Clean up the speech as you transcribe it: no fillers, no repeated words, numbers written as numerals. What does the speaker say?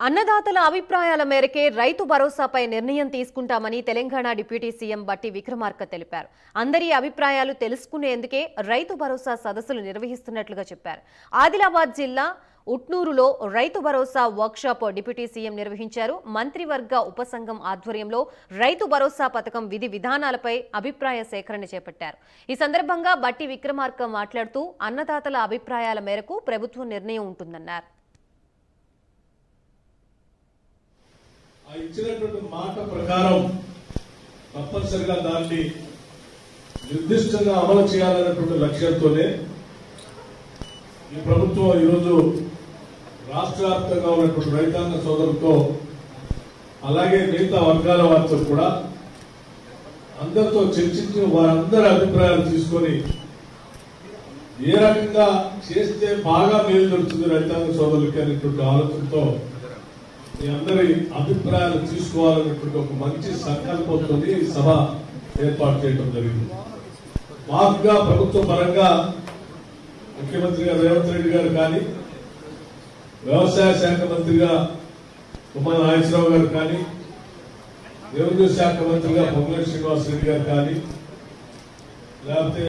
అన్నదాతల అభిప్రాయాల మేరకే రైతు భరోసాపై నిర్ణయం తీసుకుంటామని తెలంగాణ డిప్యూటీ సీఎం బట్టి విక్రమార్క తెలిపారు. అందరి అభిప్రాయాలు తెలుసుకునేందుకే రైతు భరోసా సదస్సులు నిర్వహిస్తున్నట్లుగా చెప్పారు. ఆదిలాబాద్ జిల్లా ఉట్నూరులో Rythu Bharosa workshop deputy CM నిర్వహించారు. మంత్రివర్గ ఉపసంఘం ఆధ్వర్యంలో రైతు భరోసా పథకం విధి విధానాలపై అభిప్రాయ సేకరణ చేపట్టారు. ఈ సందర్భంగా బట్టి విక్రమార్క మాట్లాడుతూ అన్నదాతల అభిప్రాయాల మేరకు ప్రభుత్వం నిర్ణయం ఉంటుందన్నారు. ఇచ్చినటువంటి మాట ప్రకారం తప్పనిసరిగా దాన్ని నిర్దిష్టంగా అమలు చేయాలనేటువంటి లక్ష్యంతోనే ఈ ప్రభుత్వం ఈరోజు రాష్ట్ర వ్యాప్తంగా ఉన్నటువంటి రైతాంగ సోదరులతో అలాగే మిగతా వర్గాల వారితో కూడా అందరితో చర్చించి వారందరి అభిప్రాయాలు తీసుకొని ఏ రకంగా చేస్తే బాగా మేలు జరుగుతుంది రైతాంగ సోదరులకి అనేటువంటి ఆలోచనతో మీ అందరి అభిప్రాయాలు తీసుకోవాలనేటువంటి ఒక మంచి సంకల్పంతో ఈ సభ ఏర్పాటు చేయడం జరిగింది. మాకుగా ప్రభుత్వ పరంగా ముఖ్యమంత్రి గారు రేవంత్ రెడ్డి గారు కానీ, వ్యవసాయ శాఖ మంత్రిగా తుమ్మల నాగేశ్వరరావు గారు కానీ, రెవెన్యూ శాఖ మంత్రిగా పొంగులేటి శ్రీనివాసరెడ్డి గారు కానీ, లేకపోతే